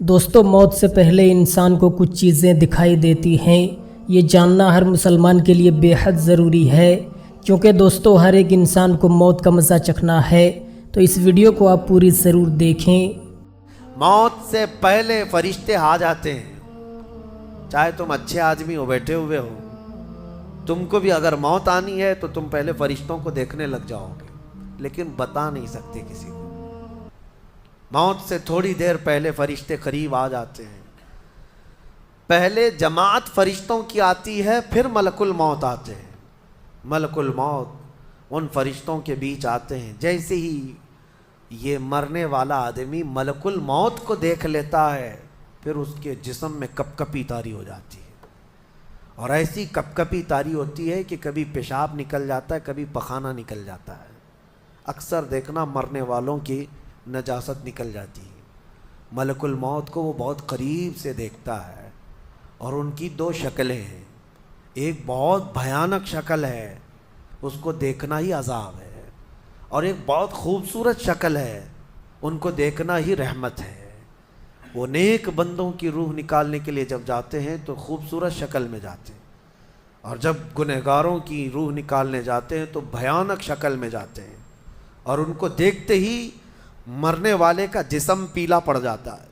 دوستو، موت سے پہلے انسان کو کچھ چیزیں دکھائی دیتی ہیں۔ یہ جاننا ہر مسلمان کے لیے بے حد ضروری ہے، کیونکہ دوستو ہر ایک انسان کو موت کا مزہ چکھنا ہے۔ تو اس ویڈیو کو آپ پوری ضرور دیکھیں۔ موت سے پہلے فرشتے آ جاتے ہیں، چاہے تم اچھے آدمی ہو، بیٹھے ہوئے ہو، تم کو بھی اگر موت آنی ہے تو تم پہلے فرشتوں کو دیکھنے لگ جاؤ گے، لیکن بتا نہیں سکتے کسی کو۔ موت سے تھوڑی دیر پہلے فرشتے قریب آ جاتے ہیں۔ پہلے جماعت فرشتوں کی آتی ہے، پھر ملک الموت آتے ہیں۔ ملک الموت ان فرشتوں کے بیچ آتے ہیں۔ جیسے ہی یہ مرنے والا آدمی ملک الموت کو دیکھ لیتا ہے، پھر اس کے جسم میں کپ کپی طاری ہو جاتی ہے، اور ایسی کپ کپی طاری ہوتی ہے کہ کبھی پیشاب نکل جاتا ہے، کبھی پخانہ نکل جاتا ہے۔ اکثر دیکھنا مرنے والوں کی نجاست نکل جاتی ہے۔ ملک الموت کو وہ بہت قریب سے دیکھتا ہے، اور ان کی دو شکلیں ہیں۔ ایک بہت بھیانک شکل ہے، اس کو دیکھنا ہی عذاب ہے، اور ایک بہت خوبصورت شکل ہے، ان کو دیکھنا ہی رحمت ہے۔ وہ نیک بندوں کی روح نکالنے کے لیے جب جاتے ہیں تو خوبصورت شکل میں جاتے ہیں، اور جب گنہگاروں کی روح نکالنے جاتے ہیں تو بھیانک شکل میں جاتے ہیں، اور ان کو دیکھتے ہی مرنے والے کا جسم پیلا پڑ جاتا ہے،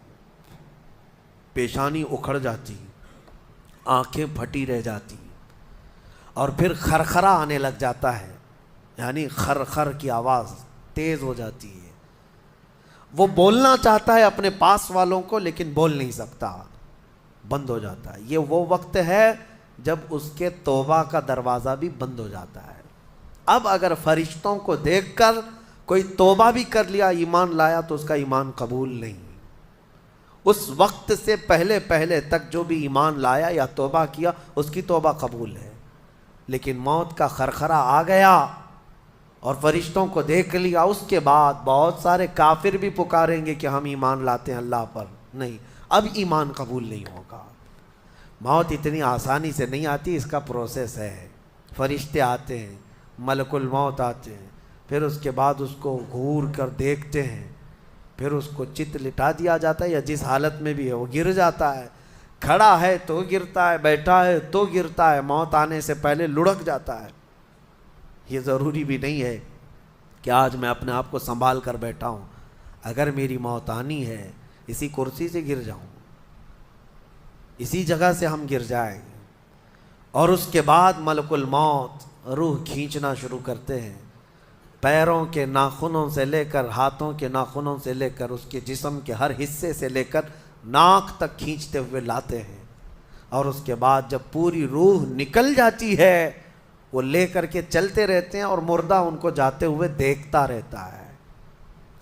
پیشانی اکھڑ جاتی، آنکھیں پھٹی رہ جاتی، اور پھر خرخرا آنے لگ جاتا ہے، یعنی خرخر کی آواز تیز ہو جاتی ہے۔ وہ بولنا چاہتا ہے اپنے پاس والوں کو، لیکن بول نہیں سکتا، بند ہو جاتا ہے۔ یہ وہ وقت ہے جب اس کے توبہ کا دروازہ بھی بند ہو جاتا ہے۔ اب اگر فرشتوں کو دیکھ کر کوئی توبہ بھی کر لیا، ایمان لایا، تو اس کا ایمان قبول نہیں۔ اس وقت سے پہلے پہلے تک جو بھی ایمان لایا یا توبہ کیا، اس کی توبہ قبول ہے۔ لیکن موت کا خرخرا آ گیا اور فرشتوں کو دیکھ لیا، اس کے بعد بہت سارے کافر بھی پکاریں گے کہ ہم ایمان لاتے ہیں اللہ پر، نہیں، اب ایمان قبول نہیں ہوگا۔ موت اتنی آسانی سے نہیں آتی، اس کا پروسیس ہے۔ فرشتے آتے ہیں، ملک الموت آتے ہیں، پھر اس کے بعد اس کو گھور کر دیکھتے ہیں، پھر اس کو چت لٹا دیا جاتا ہے، یا جس حالت میں بھی ہے وہ گر جاتا ہے، کھڑا ہے تو گرتا ہے، بیٹھا ہے تو گرتا ہے، موت آنے سے پہلے لڑک جاتا ہے۔ یہ ضروری بھی نہیں ہے کہ آج میں اپنے آپ کو سنبھال کر بیٹھا ہوں، اگر میری موت آنی ہے اسی کرسی سے گر جاؤں، اسی جگہ سے ہم گر جائیں گے۔ اور اس کے بعد ملک الموت روح کھینچنا شروع کرتے ہیں، پیروں کے ناخنوں سے لے کر ہاتھوں کے ناخنوں سے لے کر اس کے جسم کے ہر حصے سے لے کر ناک تک کھینچتے ہوئے لاتے ہیں، اور اس کے بعد جب پوری روح نکل جاتی ہے، وہ لے کر کے چلتے رہتے ہیں، اور مردہ ان کو جاتے ہوئے دیکھتا رہتا ہے۔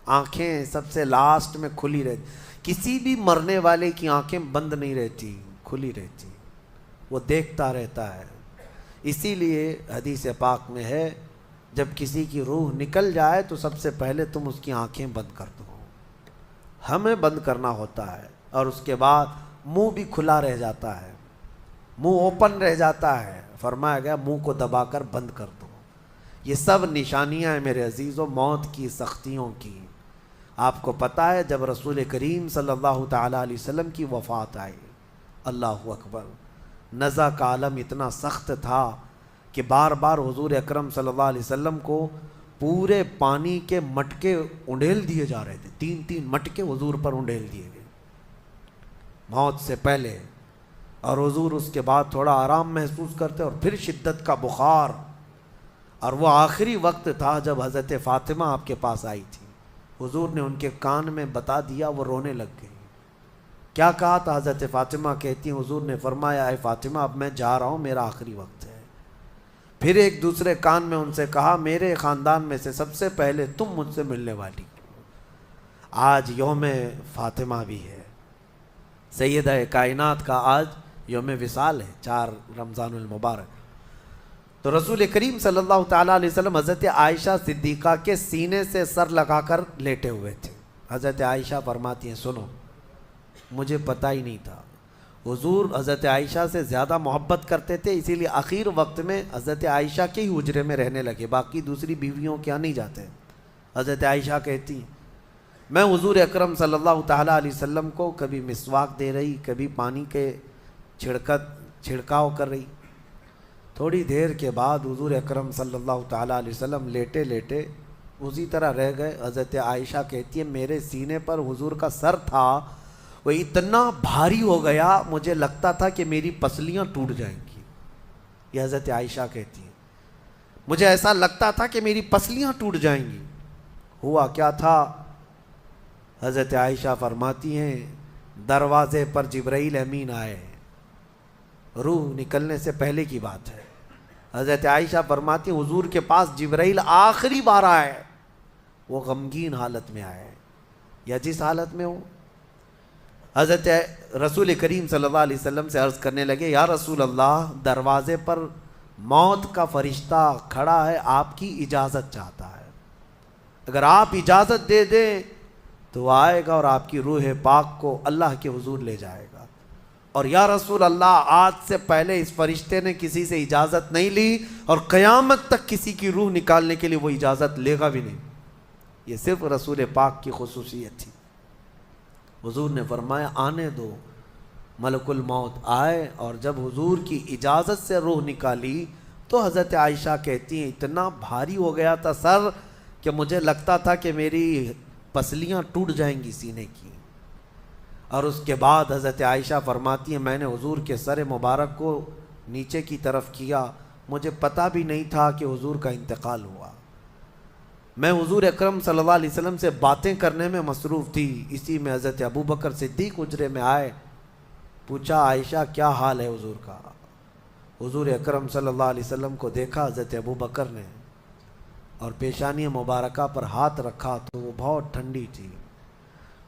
آنکھیں سب سے لاسٹ میں کھلی رہتی، کسی بھی مرنے والے کی آنکھیں بند نہیں رہتی، کھلی رہتی، وہ دیکھتا رہتا ہے۔ اسی لیے حدیث پاک میں ہے، جب کسی کی روح نکل جائے تو سب سے پہلے تم اس کی آنکھیں بند کر دو، ہمیں بند کرنا ہوتا ہے، اور اس کے بعد منہ بھی کھلا رہ جاتا ہے، منہ اوپن رہ جاتا ہے، فرمایا گیا منہ کو دبا کر بند کر دو۔ یہ سب نشانیاں ہیں میرے عزیزوں موت کی سختیوں کی۔ آپ کو پتہ ہے جب رسول کریم صلی اللہ تعالیٰ علیہ وسلم کی وفات آئی، اللہ اکبر، نزع کا عالم اتنا سخت تھا کہ بار بار حضور اکرم صلی اللہ علیہ وسلم کو پورے پانی کے مٹکے انڈیل دیے جا رہے تھے، 3 مٹکے حضور پر انڈیل دیے گئے موت سے پہلے، اور حضور اس کے بعد تھوڑا آرام محسوس کرتے، اور پھر شدت کا بخار۔ اور وہ آخری وقت تھا جب حضرت فاطمہ آپ کے پاس آئی تھی، حضور نے ان کے کان میں بتا دیا، وہ رونے لگ گئی۔ کیا کہا تھا؟ حضرت فاطمہ کہتی ہیں حضور نے فرمایا، اے فاطمہ اب میں جا رہا ہوں، میرا آخری وقت ہے۔ پھر ایک دوسرے کان میں ان سے کہا، میرے خاندان میں سے سب سے پہلے تم مجھ سے ملنے والی۔ آج یوم فاطمہ بھی ہے، سیدہ کائنات کا آج یوم وصال ہے، 4 رمضان المبارک۔ تو رسول کریم صلی اللہ تعالیٰ علیہ وسلم حضرت عائشہ صدیقہ کے سینے سے سر لگا کر لیٹے ہوئے تھے۔ حضرت عائشہ فرماتی ہیں، سنو، مجھے پتہ ہی نہیں تھا۔ حضور حضرت عائشہ سے زیادہ محبت کرتے تھے، اسی لیے آخر وقت میں حضرت عائشہ کے ہی حجرے میں رہنے لگے، باقی دوسری بیویوں کے یہاں نہیں جاتے۔ حضرت عائشہ کہتی، میں حضور اکرم صلی اللہ تعالیٰ علیہ وسلم کو کبھی مسواک دے رہی، کبھی پانی کے چھڑکاؤ کر رہی۔ تھوڑی دیر کے بعد حضور اکرم صلی اللہ تعالیٰ علیہ وسلم لیٹے لیٹے اسی طرح رہ گئے۔ حضرت عائشہ کہتی ہے میرے سینے پر حضور کا سر تھا، وہ اتنا بھاری ہو گیا مجھے لگتا تھا کہ میری پسلیاں ٹوٹ جائیں گی۔ یہ حضرت عائشہ کہتی ہیں مجھے ایسا لگتا تھا کہ میری پسلیاں ٹوٹ جائیں گی۔ ہوا کیا تھا؟ حضرت عائشہ فرماتی ہیں دروازے پر جبرائیل امین آئے، روح نکلنے سے پہلے کی بات ہے۔ حضرت عائشہ فرماتی ہیں حضور کے پاس جبرائیل آخری بار آئے، وہ غمگین حالت میں آئے یا جس حالت میں ہو۔ حضرت رسول کریم صلی اللہ علیہ وسلم سے عرض کرنے لگے یا رسول اللہ، دروازے پر موت کا فرشتہ کھڑا ہے، آپ کی اجازت چاہتا ہے، اگر آپ اجازت دے دیں تو وہ آئے گا اور آپ کی روح پاک کو اللہ کے حضور لے جائے گا۔ اور یا رسول اللہ، آج سے پہلے اس فرشتے نے کسی سے اجازت نہیں لی اور قیامت تک کسی کی روح نکالنے کے لیے وہ اجازت لے گا بھی نہیں۔ یہ صرف رسول پاک کی خصوصیت تھی۔ حضور نے فرمایا آنے دو۔ ملک الموت آئے اور جب حضور کی اجازت سے روح نکالی تو حضرت عائشہ کہتی ہیں اتنا بھاری ہو گیا تھا سر کہ مجھے لگتا تھا کہ میری پسلیاں ٹوٹ جائیں گی سینے کی۔ اور اس کے بعد حضرت عائشہ فرماتی ہیں میں نے حضور کے سر مبارک کو نیچے کی طرف کیا، مجھے پتہ بھی نہیں تھا کہ حضور کا انتقال ہوا۔ میں حضور اکرم صلی اللہ علیہ وسلم سے باتیں کرنے میں مصروف تھی، اسی میں حضرت ابوبکر صدیق حجرے میں آئے، پوچھا عائشہ کیا حال ہے حضور کا؟ حضور اکرم صلی اللہ علیہ وسلم کو دیکھا حضرت ابوبکر نے اور پیشانی مبارکہ پر ہاتھ رکھا تو وہ بہت ٹھنڈی تھی،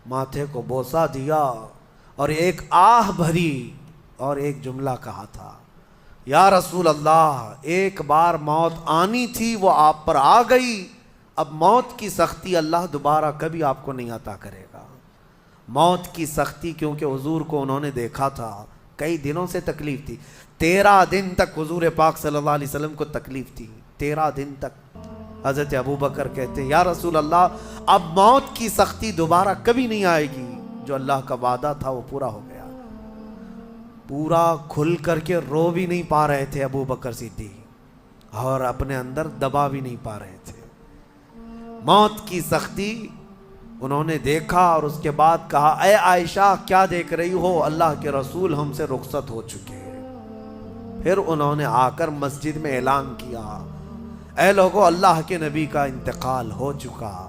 ماتھے کو بوسہ دیا اور ایک آہ بھری اور ایک جملہ کہا تھا یا رسول اللہ، ایک بار موت آنی تھی وہ آپ پر آ گئی، اب موت کی سختی اللہ دوبارہ کبھی آپ کو نہیں عطا کرے گا۔ موت کی سختی کیونکہ حضور کو انہوں نے دیکھا تھا، کئی دنوں سے تکلیف تھی، 13 دن تک حضور پاک صلی اللہ علیہ وسلم کو تکلیف تھی، 13 دن تک۔ حضرت ابوبکر کہتے ہیں یا رسول اللہ، اب موت کی سختی دوبارہ کبھی نہیں آئے گی، جو اللہ کا وعدہ تھا وہ پورا ہو گیا۔ پورا کھل کر کے رو بھی نہیں پا رہے تھے ابوبکر صدیق اور اپنے اندر دبا بھی نہیں پا رہے تھے۔ موت کی سختی انہوں نے دیکھا اور اس کے بعد کہا اے عائشہ کیا دیکھ رہی ہو، اللہ کے رسول ہم سے رخصت ہو چکے ہیں۔ پھر انہوں نے آ کر مسجد میں اعلان کیا اے لوگو اللہ کے نبی کا انتقال ہو چکا۔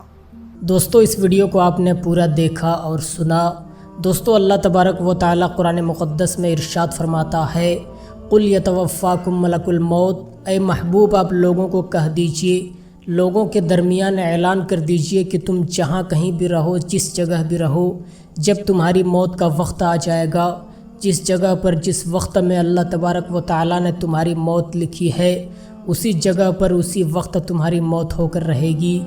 دوستو اس ویڈیو کو آپ نے پورا دیکھا اور سنا۔ دوستو اللہ تبارک و تعالی قرآن مقدس میں ارشاد فرماتا ہے قُلْ يَتَوَفَّاكُمْ مَلَكُ الْمَوْتِ، اے محبوب آپ لوگوں کو کہہ دیجئے، لوگوں کے درمیان اعلان کر دیجئے کہ تم جہاں کہیں بھی رہو، جس جگہ بھی رہو، جب تمہاری موت کا وقت آ جائے گا، جس جگہ پر جس وقت میں اللہ تبارک و تعالی نے تمہاری موت لکھی ہے، اسی جگہ پر اسی وقت تمہاری موت ہو کر رہے گی۔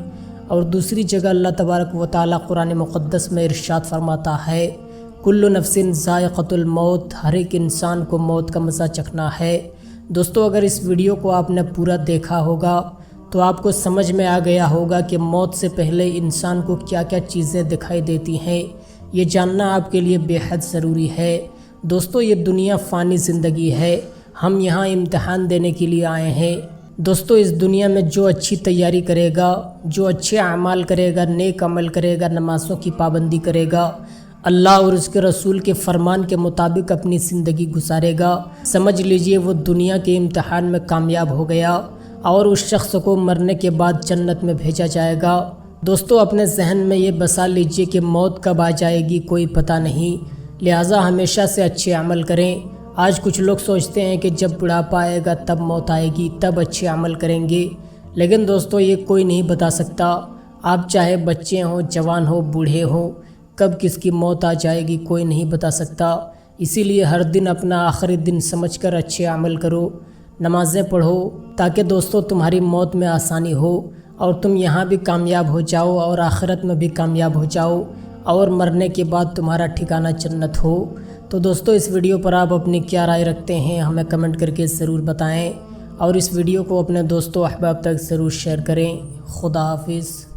اور دوسری جگہ اللہ تبارک و تعالی قرآن مقدس میں ارشاد فرماتا ہے کل نفس ذائقۃ الموت، ہر ایک انسان کو موت کا مزہ چکھنا ہے۔ دوستو اگر اس ویڈیو کو آپ نے پورا دیکھا ہوگا تو آپ کو سمجھ میں آ گیا ہوگا کہ موت سے پہلے انسان کو کیا کیا چیزیں دکھائی دیتی ہیں، یہ جاننا آپ کے لیے بے حد ضروری ہے۔ دوستو یہ دنیا فانی زندگی ہے، ہم یہاں امتحان دینے کے لیے آئے ہیں۔ دوستو اس دنیا میں جو اچھی تیاری کرے گا، جو اچھے اعمال کرے گا، نیک عمل کرے گا، نمازوں کی پابندی کرے گا، اللہ اور اس کے رسول کے فرمان کے مطابق اپنی زندگی گزارے گا، سمجھ لیجئے وہ دنیا کے امتحان میں کامیاب ہو گیا اور اس شخص کو مرنے کے بعد جنت میں بھیجا جائے گا۔ دوستو اپنے ذہن میں یہ بسا لیجئے کہ موت کب آ جائے گی کوئی پتہ نہیں، لہٰذا ہمیشہ سے اچھے عمل کریں۔ آج کچھ لوگ سوچتے ہیں کہ جب بڑھاپا آئے گا تب موت آئے گی، تب اچھے عمل کریں گے، لیکن دوستو یہ کوئی نہیں بتا سکتا۔ آپ چاہے بچے ہوں، جوان ہوں، بوڑھے ہوں، کب کس کی موت آ جائے گی کوئی نہیں بتا سکتا۔ اسی لیے ہر دن اپنا آخری دن سمجھ کر اچھے عمل کرو، نمازیں پڑھو، تاکہ دوستو تمہاری موت میں آسانی ہو اور تم یہاں بھی کامیاب ہو جاؤ اور آخرت میں بھی کامیاب ہو جاؤ اور مرنے کے بعد تمہارا ٹھکانہ جنت ہو۔ تو دوستو اس ویڈیو پر آپ اپنی کیا رائے رکھتے ہیں ہمیں کمنٹ کر کے ضرور بتائیں اور اس ویڈیو کو اپنے دوستوں احباب تک ضرور شیئر کریں۔ خدا حافظ۔